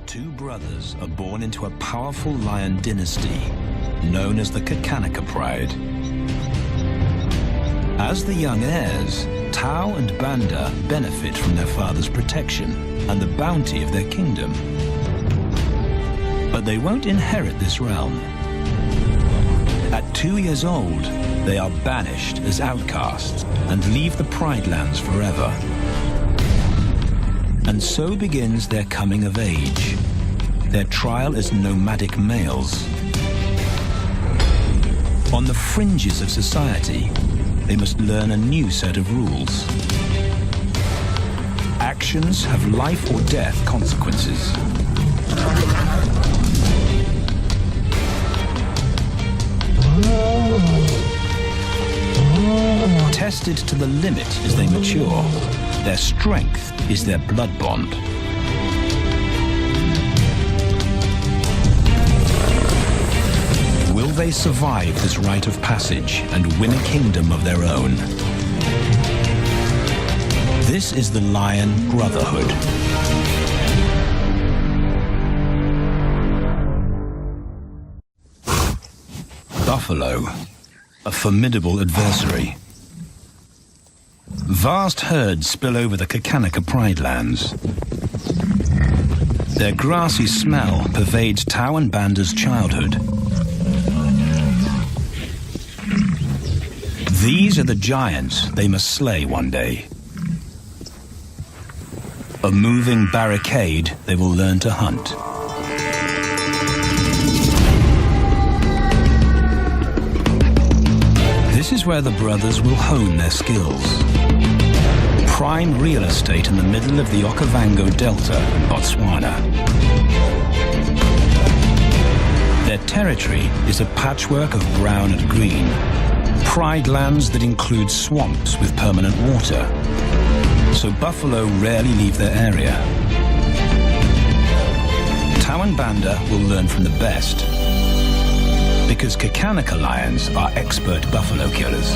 Two brothers are born into a powerful lion dynasty known as the Kakanaka Pride. As the young heirs, Tao and Banda benefit from their father's protection and the bounty of their kingdom. But they won't inherit this realm. At 2 years old, they are banished as outcasts and leave the Pride Lands forever. And so begins their coming of age, their trial as nomadic males. On the fringes of society, they must learn a new set of rules. Actions have life or death consequences. Tested to the limit as they mature, their strength is their blood bond. Will they survive this rite of passage and win a kingdom of their own? This is the Lion Brotherhood. Buffalo, a formidable adversary. Vast herds spill over the Kakanaka Pride Lands. Their grassy smell pervades Tao and Banda's childhood. These are the giants they must slay one day. A moving barricade they will learn to hunt. This is where the brothers will hone their skills. Prime real estate in the middle of the Okavango Delta in Botswana. Their territory is a patchwork of brown and green. Pride lands that include swamps with permanent water. So buffalo rarely leave their area. Tao and Banda will learn from the best, because Kakanaka lions are expert buffalo killers.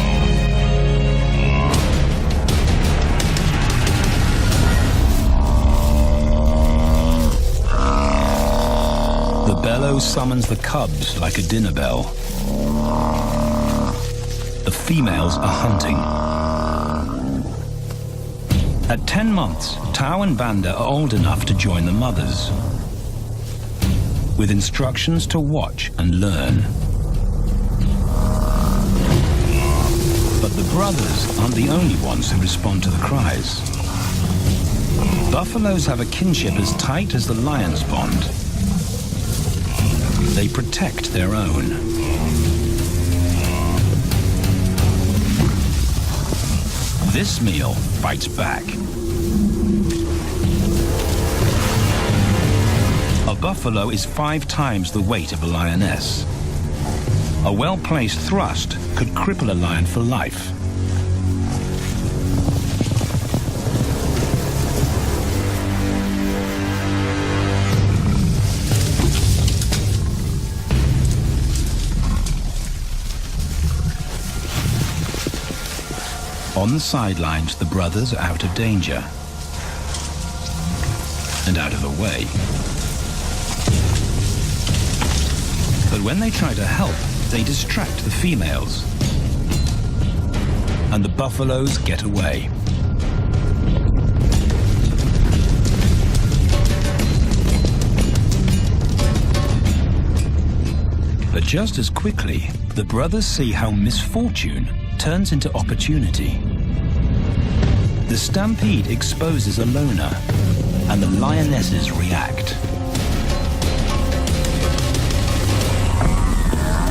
The bellow summons the cubs like a dinner bell. The females are hunting. At 10 months, Tao and Banda are old enough to join the mothers, with instructions to watch and learn. But the brothers aren't the only ones who respond to the cries. Buffaloes have a kinship as tight as the lion's bond. They protect their own. This meal fights back. A buffalo is 5 times the weight of a lioness. A well-placed thrust could cripple a lion for life. On the sidelines, the brothers are out of danger and out of the way. But when they try to help, they distract the females, and the buffaloes get away. But just as quickly, the brothers see how misfortune turns into opportunity. The stampede exposes a loner, and the lionesses react.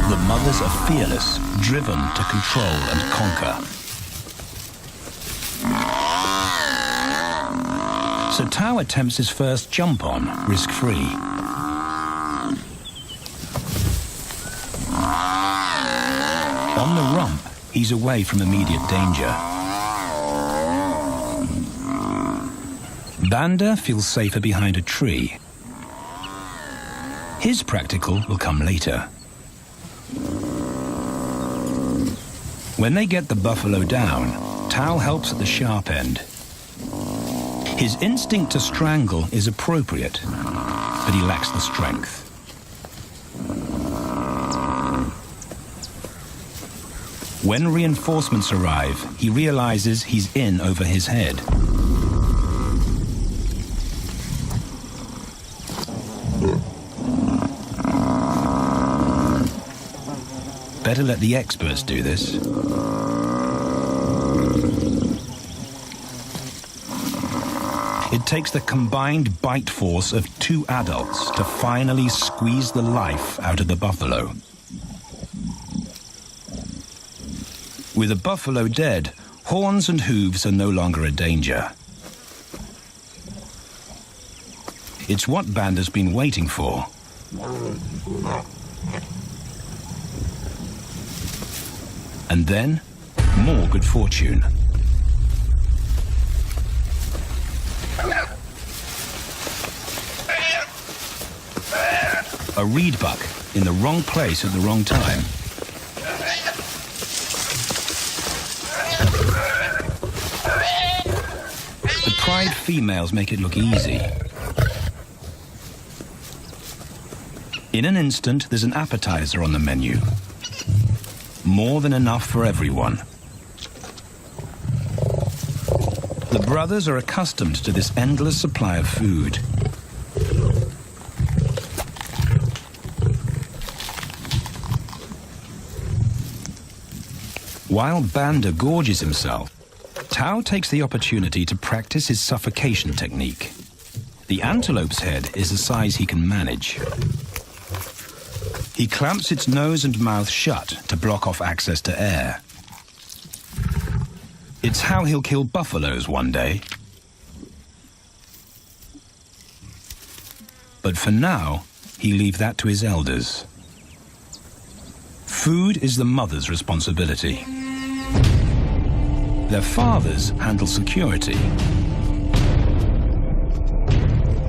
The mothers are fearless, driven to control and conquer. So Tao attempts his first jump on, risk-free. On the rump, he's away from immediate danger. Banda feels safer behind a tree. His practical will come later. When they get the buffalo down, Tao helps at the sharp end. His instinct to strangle is appropriate, but he lacks the strength. When reinforcements arrive, he realizes he's in over his head. Better let the experts do this. It takes the combined bite force of 2 adults to finally squeeze the life out of the buffalo. With the buffalo dead, horns and hooves are no longer a danger. It's what Banda's been waiting for. And then, more good fortune. A reed buck in the wrong place at the wrong time. The pride females make it look easy. In an instant, there's an appetizer on the menu. More than enough for everyone. The brothers are accustomed to this endless supply of food. While Banda gorges himself, Tao takes the opportunity to practice his suffocation technique. The antelope's head is a size he can manage. He clamps its nose and mouth shut to block off access to air. It's how he'll kill buffaloes one day. But for now, he leave that to his elders. Food is the mother's responsibility. Their fathers handle security.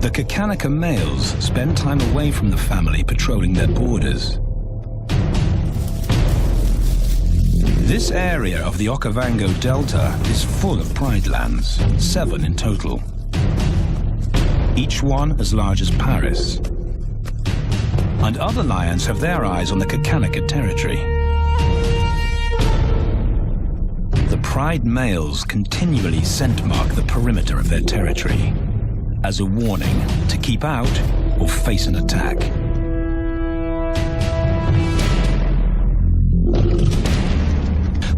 The Kakanaka males spend time away from the family patrolling their borders. This area of the Okavango Delta is full of pride lands, 7 in total. Each one as large as Paris. And other lions have their eyes on the Kakanaka territory. The pride males continually scent mark the perimeter of their territory as a warning to keep out or face an attack.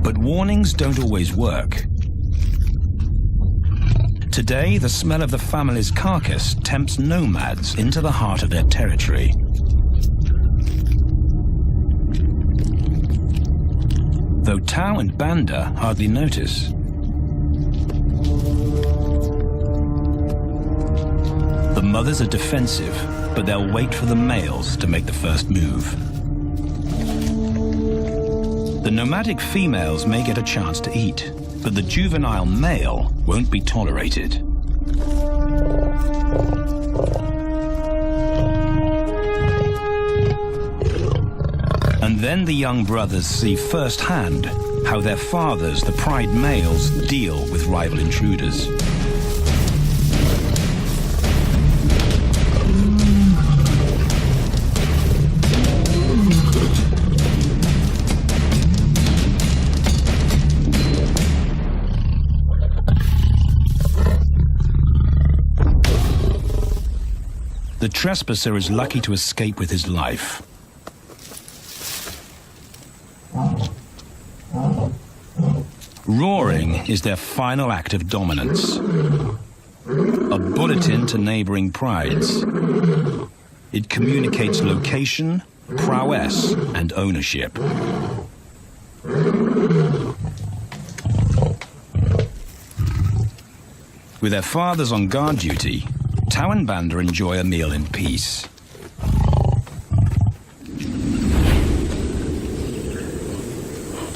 But warnings don't always work. Today, the smell of the family's carcass tempts nomads into the heart of their territory. Though Tao and Banda hardly notice. The mothers are defensive, but they'll wait for the males to make the first move. The nomadic females may get a chance to eat, but the juvenile male won't be tolerated. And then the young brothers see firsthand how their fathers, the pride males, deal with rival intruders. The trespasser is lucky to escape with his life. Roaring is their final act of dominance. A bulletin to neighboring prides. It communicates location, prowess, and ownership. With their fathers on guard duty, Tao and Banda enjoy a meal in peace.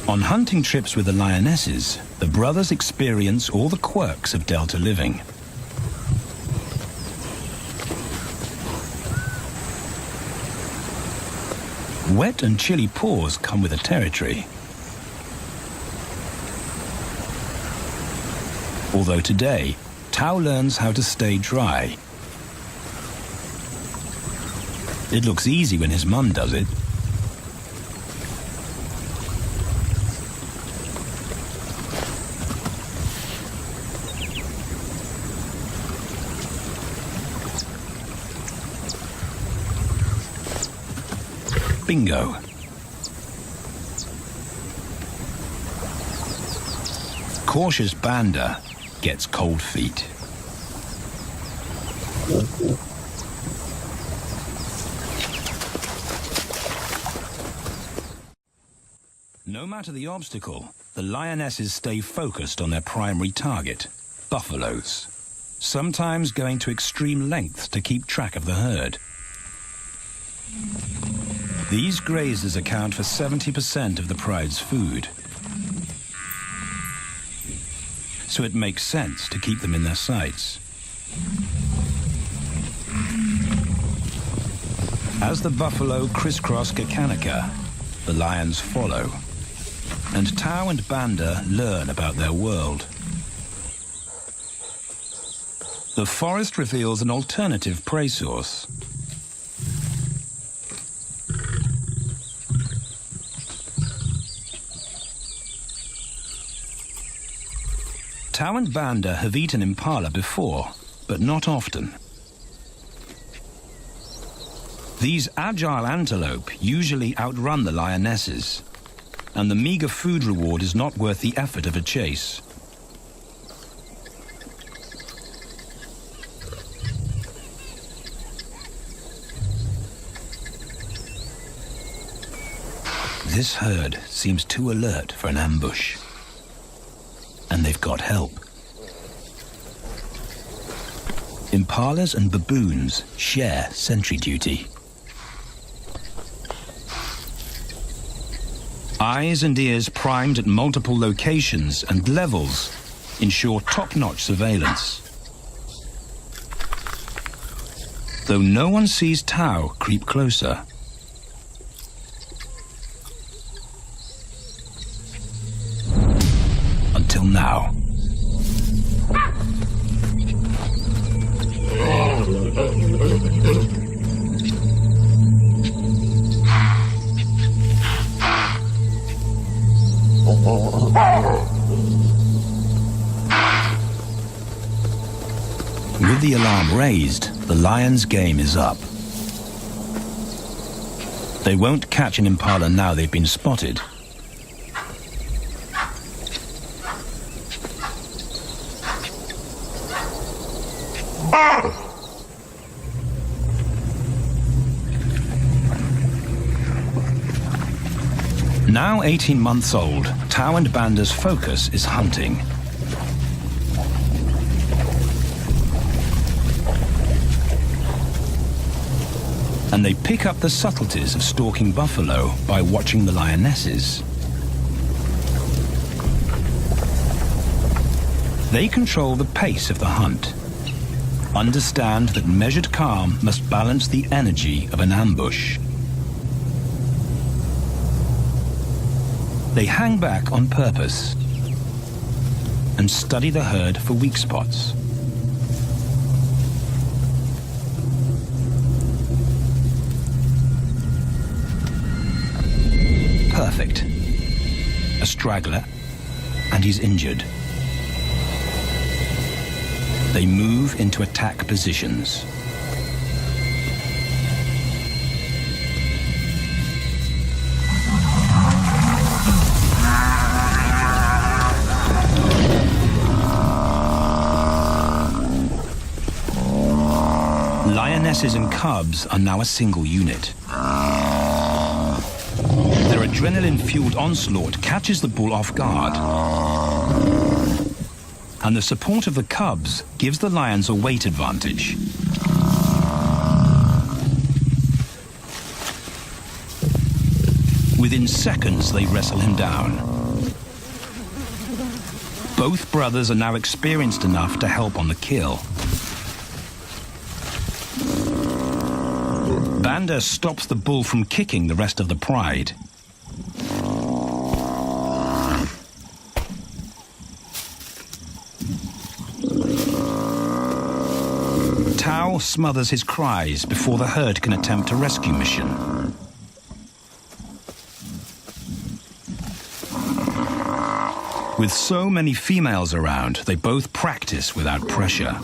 On hunting trips with the lionesses, the brothers experience all the quirks of Delta living. Wet and chilly paws come with the territory. Although today, Tao learns how to stay dry. It looks easy when his mum does it. Bingo. Cautious Banda gets cold feet. No matter the obstacle, the lionesses stay focused on their primary target, buffaloes, sometimes going to extreme lengths to keep track of the herd. These grazers account for 70% of the pride's food, so it makes sense to keep them in their sights. As the buffalo crisscross Kakanika, the lions follow, and Tau and Banda learn about their world. The forest reveals an alternative prey source. Tau and Banda have eaten impala before, but not often. These agile antelope usually outrun the lionesses, and the meager food reward is not worth the effort of a chase. This herd seems too alert for an ambush. And they've got help. Impalas and baboons share sentry duty. Eyes and ears primed at multiple locations and levels ensure top-notch surveillance. Though no one sees Tau creep closer. Until now. With the alarm raised, the lion's game is up. They won't catch an impala now they've been spotted. Now 18 months old, Tau and Banda's focus is hunting. And they pick up the subtleties of stalking buffalo by watching the lionesses. They control the pace of the hunt, understand that measured calm must balance the energy of an ambush. They hang back on purpose and study the herd for weak spots. Perfect. A straggler, and he's injured. They move into attack positions. Lionesses and cubs are now a single unit. Their adrenaline-fueled onslaught catches the bull off guard. And the support of the cubs gives the lions a weight advantage. Within seconds, they wrestle him down. Both brothers are now experienced enough to help on the kill. Banda stops the bull from kicking the rest of the pride. Tau Tao smothers his cries before the herd can attempt a rescue mission. With so many females around, they both practice without pressure.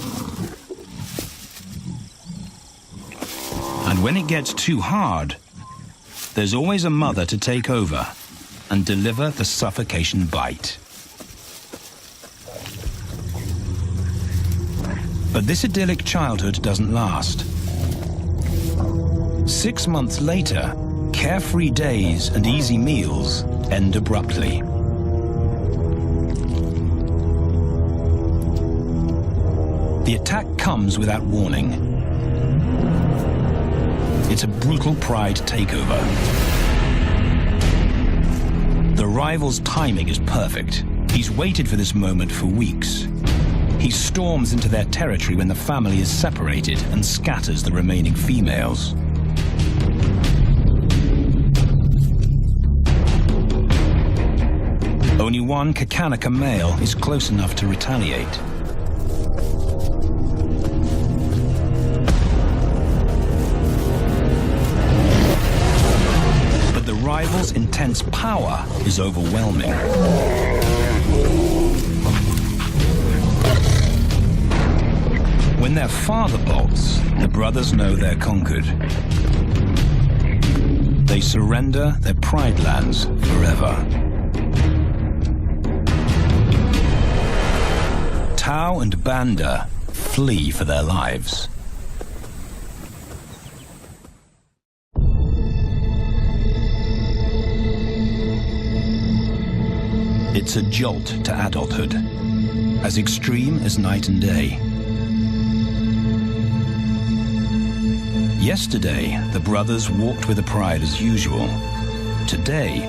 And when it gets too hard, there's always a mother to take over and deliver the suffocation bite. But this idyllic childhood doesn't last. 6 months later, carefree days and easy meals end abruptly. The attack comes without warning. It's a brutal pride takeover. The rival's timing is perfect. He's waited for this moment for weeks. He storms into their territory when the family is separated and scatters the remaining females. Only one Kakanaka male is close enough to retaliate. But the rival's intense power is overwhelming. When their father bolts, the brothers know they're conquered. They surrender their pride lands forever. Tao and Banda flee for their lives. It's a jolt to adulthood, as extreme as night and day. Yesterday, the brothers walked with a pride as usual. Today,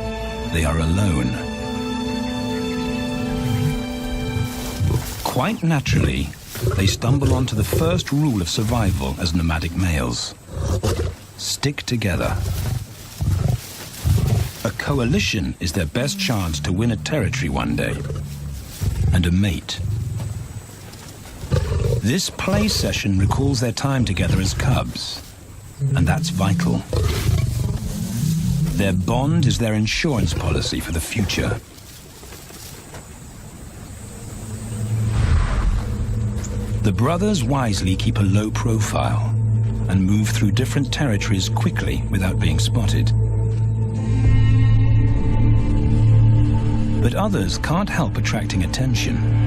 they are alone. Quite naturally, they stumble onto the first rule of survival as nomadic males. Stick together. A coalition is their best chance to win a territory one day, and a mate. This play session recalls their time together as cubs, and that's vital. Their bond is their insurance policy for the future. The brothers wisely keep a low profile and move through different territories quickly without being spotted. But others can't help attracting attention.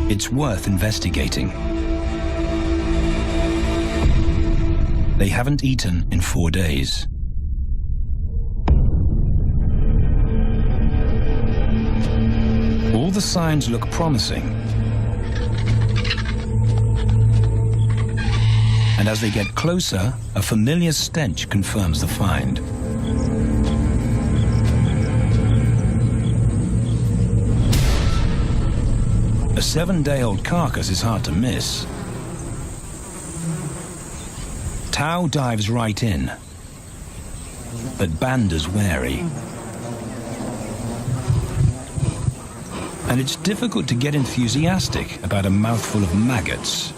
It's worth investigating. They haven't eaten in 4 days. All the signs look promising. And as they get closer, a familiar stench confirms the find. A 7-day-old carcass is hard to miss. Tao dives right in, but Banda's wary. And it's difficult to get enthusiastic about a mouthful of maggots.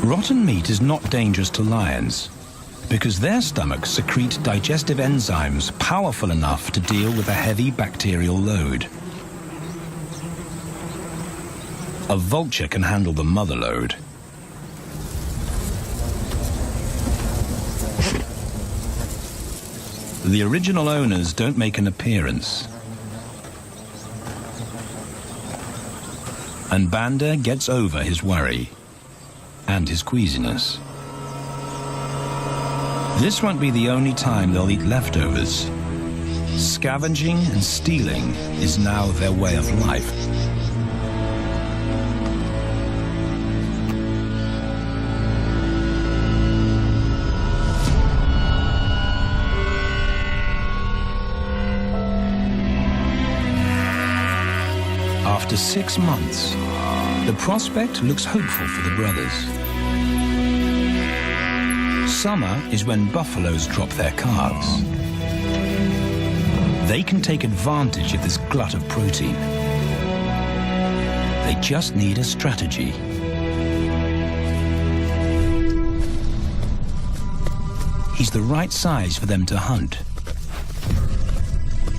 Rotten meat is not dangerous to lions, because their stomachs secrete digestive enzymes powerful enough to deal with a heavy bacterial load. A vulture can handle the mother load. The original owners don't make an appearance. And Banda gets over his worry and his queasiness. This won't be the only time they'll eat leftovers. Scavenging and stealing is now their way of life. After 6 months, the prospect looks hopeful for the brothers. Summer is when buffaloes drop their calves. They can take advantage of this glut of protein. They just need a strategy. He's the right size for them to hunt.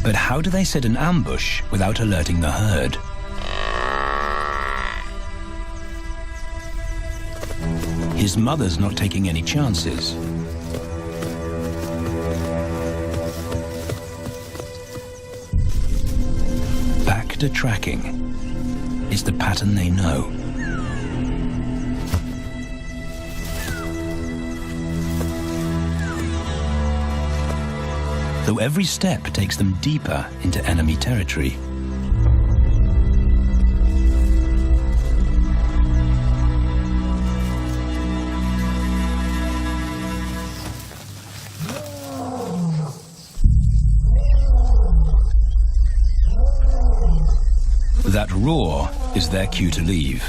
But how do they set an ambush without alerting the herd? His mother's not taking any chances. Back to tracking is the pattern they know. Though every step takes them deeper into enemy territory. That roar is their cue to leave.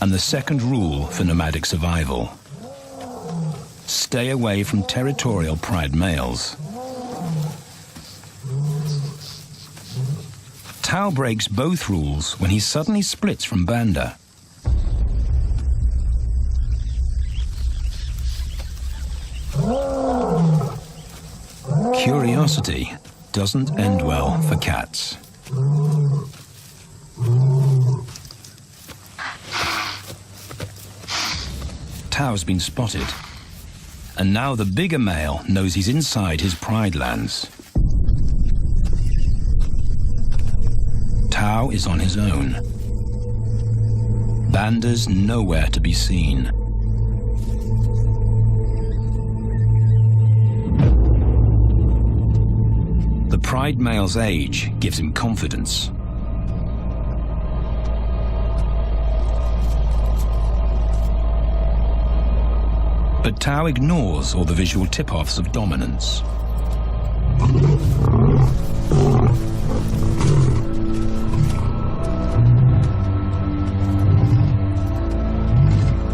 And the second rule for nomadic survival: stay away from territorial pride males. Tao breaks both rules when he suddenly splits from Banda. Curiosity doesn't end well for cats. Tao's been spotted, and now the bigger male knows he's inside his pride lands. Tao is on his own. Banda's nowhere to be seen. The pride male's age gives him confidence. But Tao ignores all the visual tip-offs of dominance.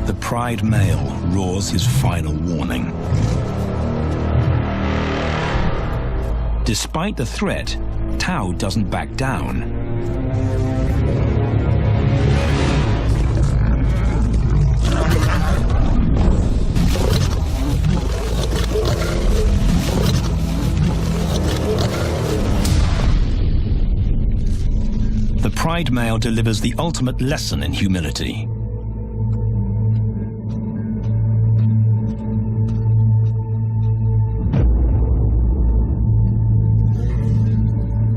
The pride male roars his final warning. Despite the threat, Tao doesn't back down. The pride male delivers the ultimate lesson in humility.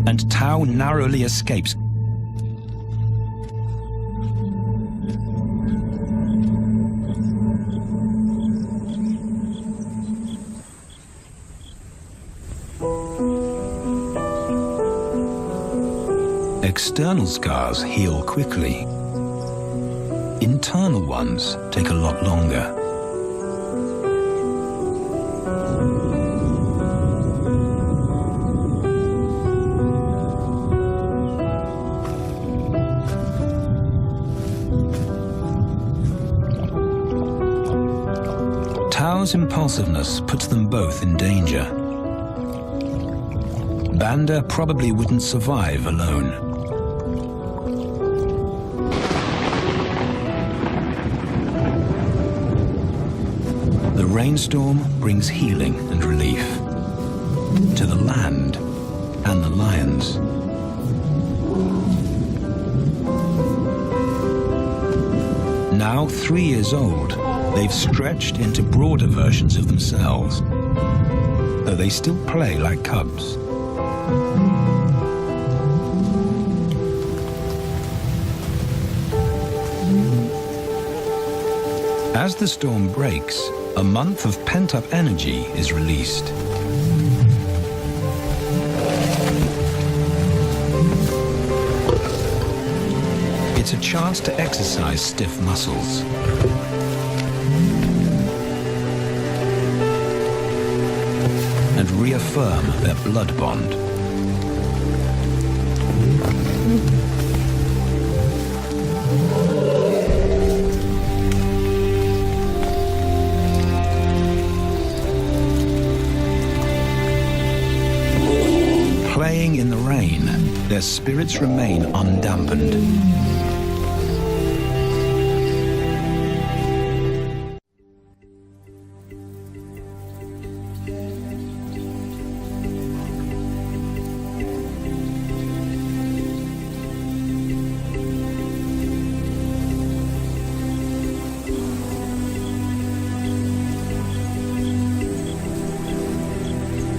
And Tao narrowly escapes. External scars heal quickly. Internal ones take a lot longer. Tao's impulsiveness puts them both in danger. Banda probably wouldn't survive alone. The rainstorm brings healing and relief to the land and the lions. Now 3 years old, they've stretched into broader versions of themselves, though they still play like cubs. As the storm breaks, a month of pent-up energy is released. It's a chance to exercise stiff muscles. And reaffirm their blood bond. Playing in the rain, their spirits remain undampened.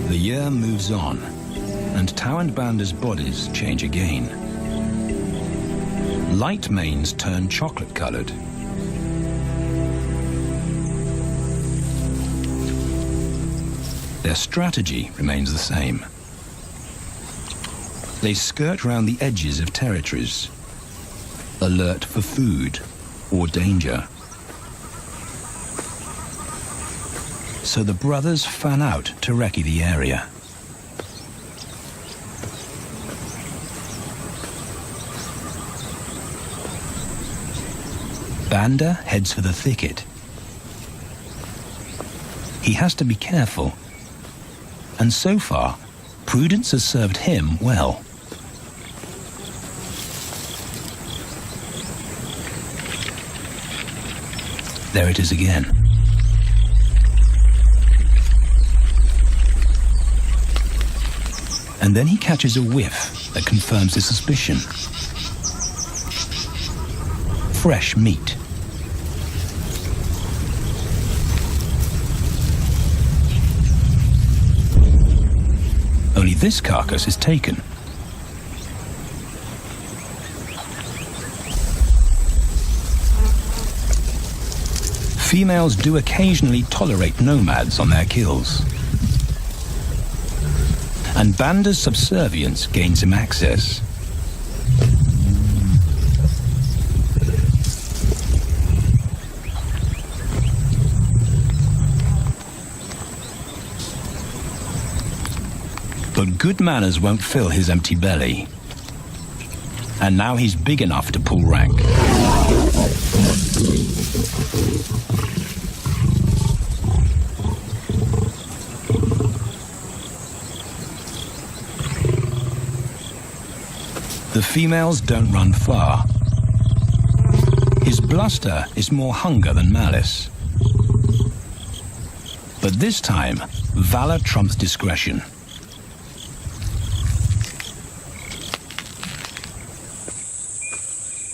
The year moves on, and Tau and Banda's bodies change again. Light manes turn chocolate-colored. Their strategy remains the same. They skirt round the edges of territories, alert for food or danger. So the brothers fan out to recce the area. Banda heads for the thicket. He has to be careful, and so far, prudence has served him well. There it is again. And then he catches a whiff that confirms his suspicion. Fresh meat. Only this carcass is taken. Females do occasionally tolerate nomads on their kills. And Banda's subservience gains him access. But good manners won't fill his empty belly. And now he's big enough to pull rank. The females don't run far. His bluster is more hunger than malice. But this time, valor trumps discretion.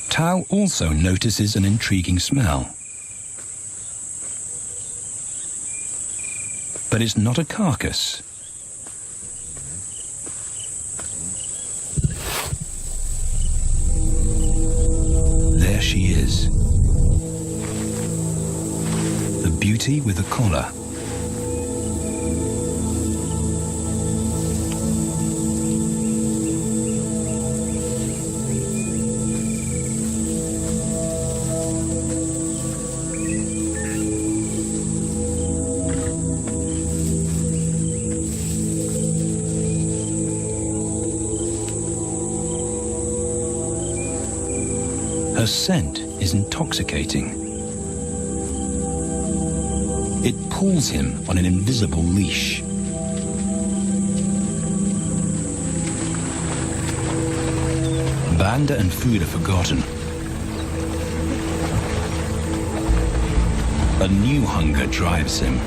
Tau also notices an intriguing smell. But it's not a carcass. There she is. The beauty with a collar. Her scent is intoxicating. It pulls him on an invisible leash. Banda and food are forgotten. A new hunger drives him.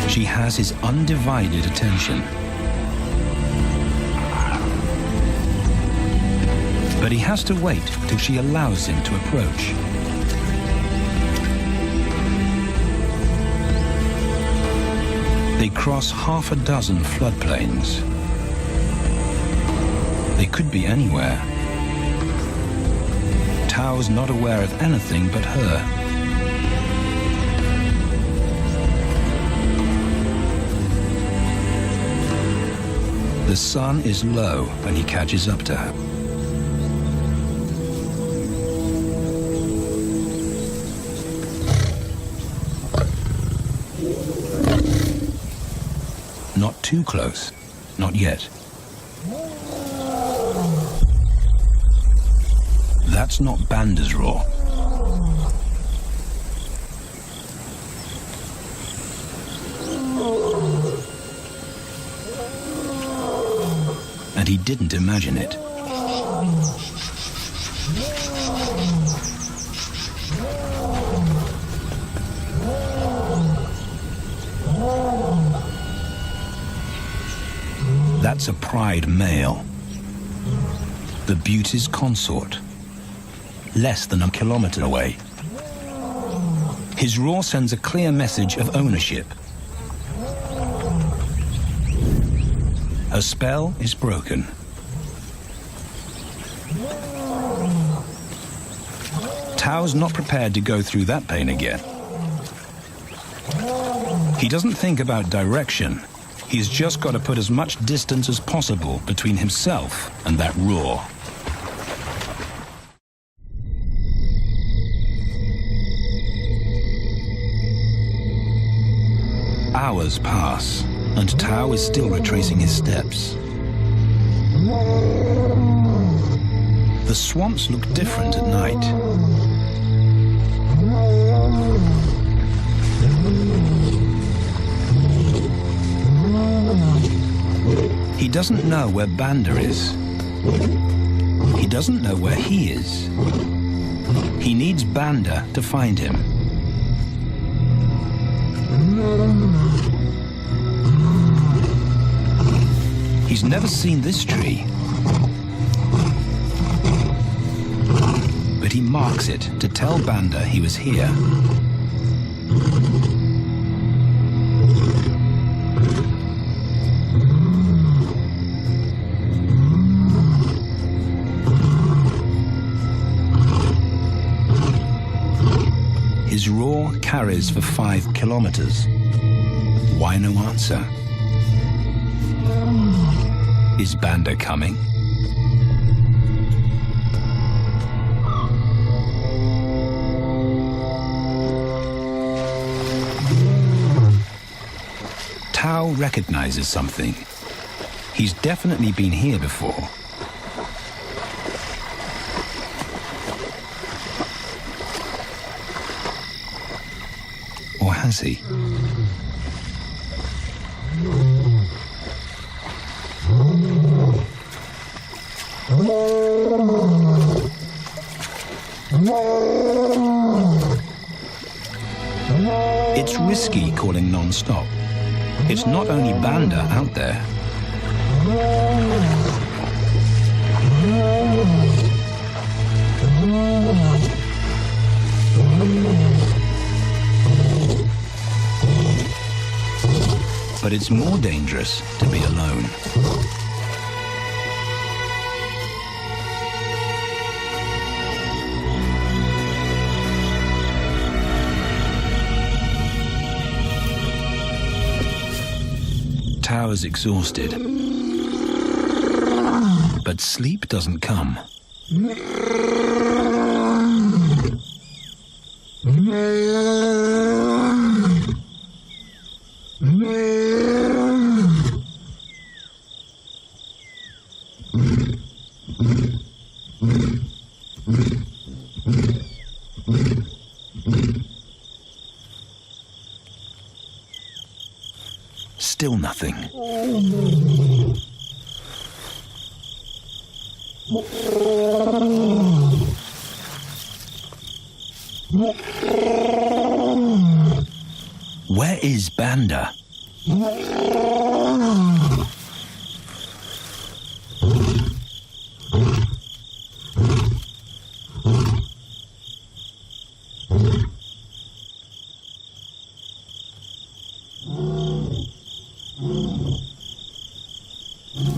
She has his undivided attention. But he has to wait till she allows him to approach. They cross half a dozen floodplains. They could be anywhere. Tau's not aware of anything but her. The sun is low when he catches up to her. Not too close, not yet. That's not Banda's roar. and he didn't imagine it. That's a pride male, the beauty's consort, less than a kilometer away. His roar sends a clear message of ownership. Her spell is broken. Tao's not prepared to go through that pain again. He doesn't think about direction. He's just got to put as much distance as possible between himself and that roar. Hours pass, and Tao is still retracing his steps. The swamps look different at night. He doesn't know where Banda is. He doesn't know where he is. He needs Banda to find him. He's never seen this tree, but he marks it to tell Banda he was here. His roar carries for 5 kilometers. Why no answer? Is Banda coming? Tao recognizes something. He's definitely been here before. Or has he? It's risky calling non-stop. It's not only Banda out there. But it's more dangerous to be alone. Tao is exhausted, but sleep doesn't come. Still nothing. Where is Banda?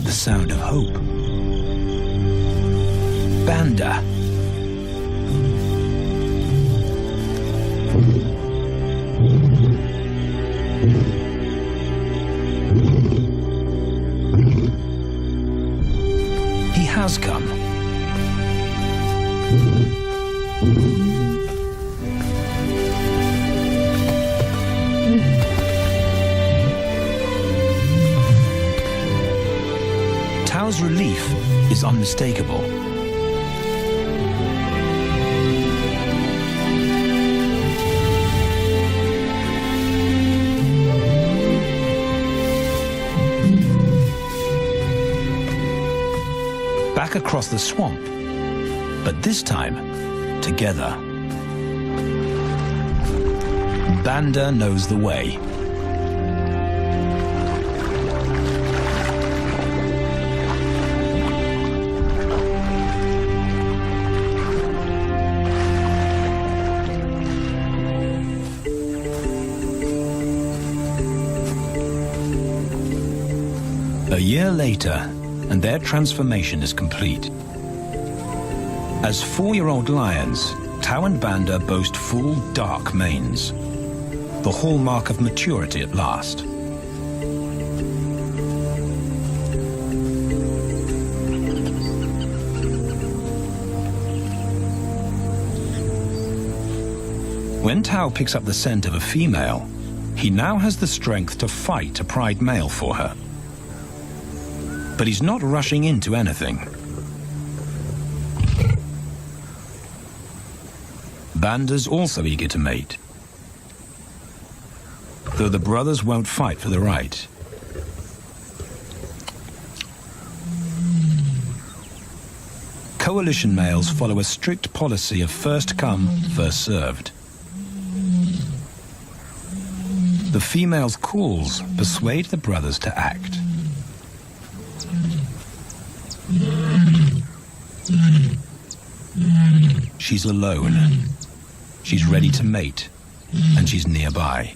The sound of hope. Banda. He has come. Tao's relief is unmistakable. back across the swamp, but this time together. Banda knows the way. A year later, and their transformation is complete. As 4-year-old lions, Tau and Banda boast full, dark manes, the hallmark of maturity at last. When Tau picks up the scent of a female, he now has the strength to fight a pride male for her. But he's not rushing into anything. Banda's also eager to mate, though the brothers won't fight for the right. Coalition males follow a strict policy of first come, first served. The female's calls persuade the brothers to act. She's alone. She's ready to mate, and she's nearby.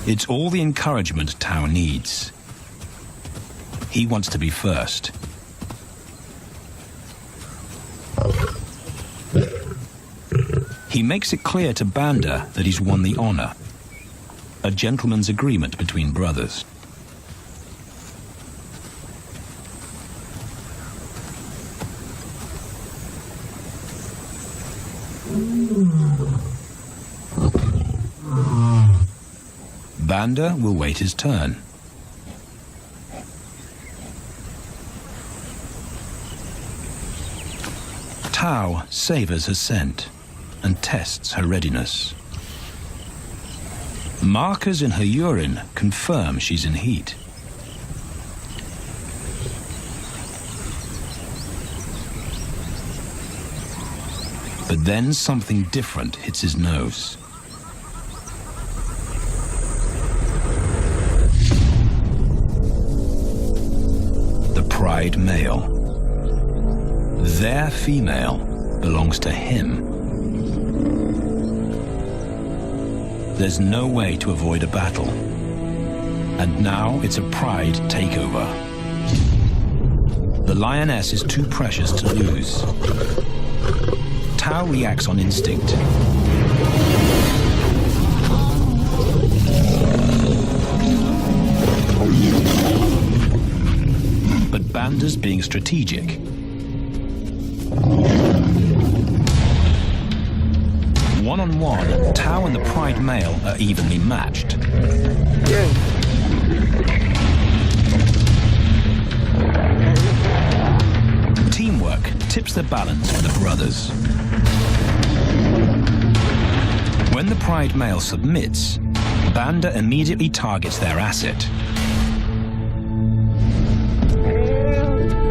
It's all the encouragement Tau needs. He wants to be first. He makes it clear to Banda that he's won the honor, a gentleman's agreement between brothers. Banda will wait his turn. Tau savors her scent and tests her readiness. Markers in her urine confirm she's in heat. But then something different hits his nose. The pride male. Their female belongs to him. There's no way to avoid a battle. And now it's a pride takeover. The lioness is too precious to lose. Tau reacts on instinct. But Banda's being strategic. One-on-one, Tau and the pride male are evenly matched. Teamwork tips the balance for the brothers. When the pride male submits, Banda immediately targets their asset.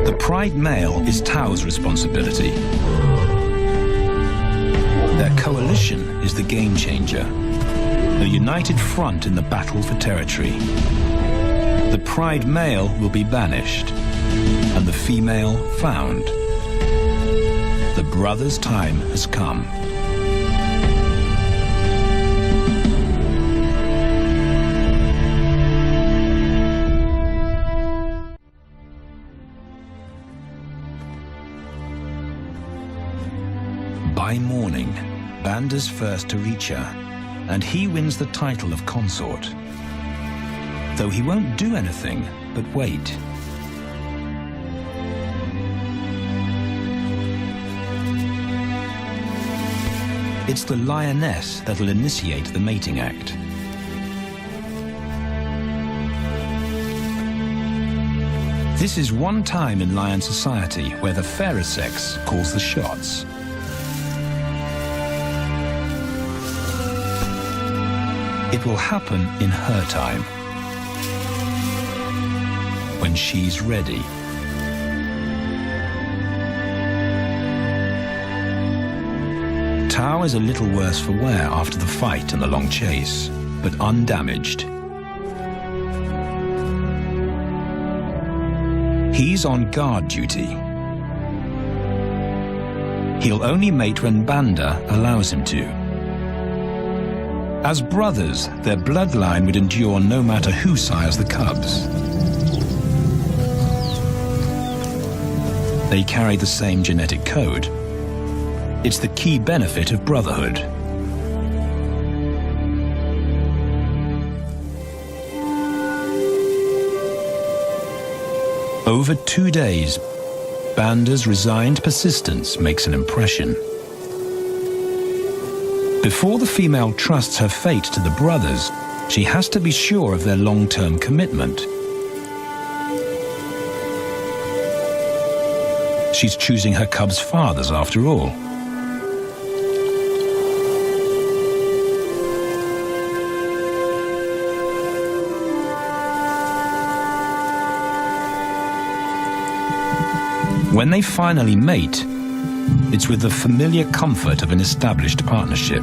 The pride male is Tau's responsibility. Their coalition is the game changer, a united front in the battle for territory. The pride male will be banished, and the female found. The brothers' time has come. By morning, Banda's first to reach her, and he wins the title of consort. Though he won't do anything but wait. It's the lioness that'll initiate the mating act. This is one time in lion society where the fairer sex calls the shots. It will happen in her time, when she's ready. Tao is a little worse for wear after the fight and the long chase, but undamaged. He's on guard duty. He'll only mate when Banda allows him to. As brothers, their bloodline would endure no matter who sires the cubs. They carry the same genetic code. It's the key benefit of Brotherhood. Over 2 days, Banda's resigned persistence makes an impression. Before the female trusts her fate to the brothers, she has to be sure of their long-term commitment. She's choosing her cubs' fathers after all. When they finally mate, it's with the familiar comfort of an established partnership.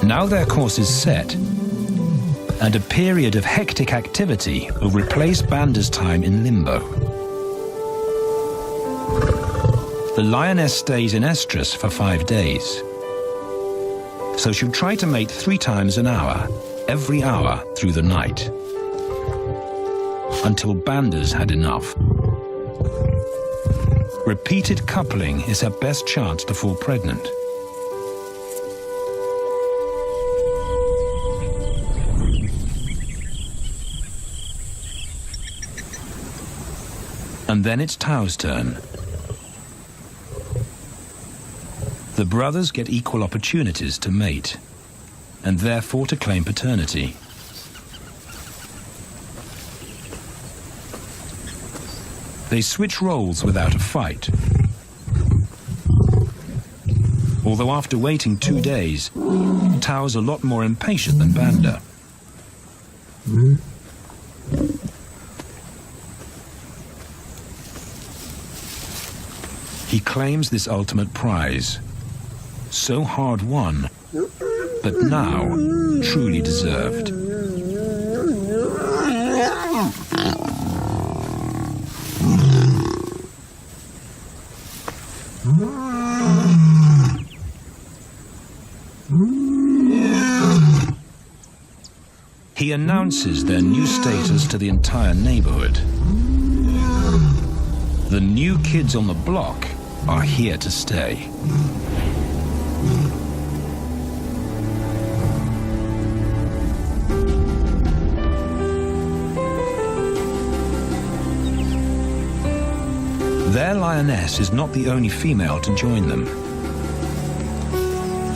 Now their course is set, and a period of hectic activity will replace Banda's time in limbo. The lioness stays in estrus for 5 days, so she'll try to mate 3 times an hour, every hour through the night, until Banda's had enough. Repeated coupling is her best chance to fall pregnant. And then it's Tao's turn. The brothers get equal opportunities to mate, and therefore to claim paternity. They switch roles without a fight. Although after waiting 2 days, Tao's a lot more impatient than Banda. He claims this ultimate prize, so hard won, but now truly deserved. He announces their new status to the entire neighborhood. The new kids on the block are here to stay. Their lioness is not the only female to join them.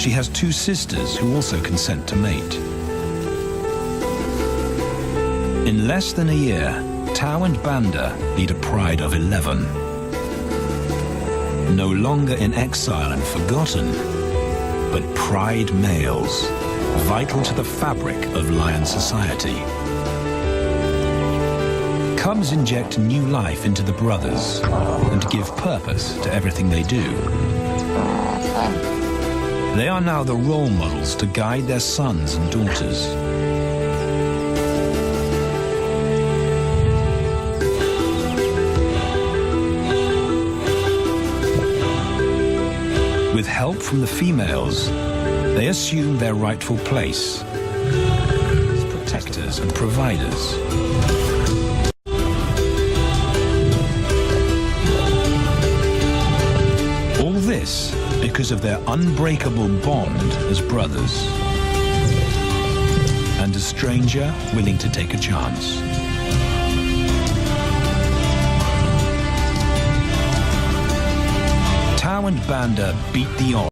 She has 2 sisters who also consent to mate. In less than a year, Tao and Banda lead a pride of 11. No longer in exile and forgotten, but pride males, vital to the fabric of lion society. Cubs inject new life into the brothers and give purpose to everything they do. They are now the role models to guide their sons and daughters. With help from the females, they assume their rightful place as protectors and providers. All this because of their unbreakable bond as brothers, and a stranger willing to take a chance. Tao and Banda beat the odds.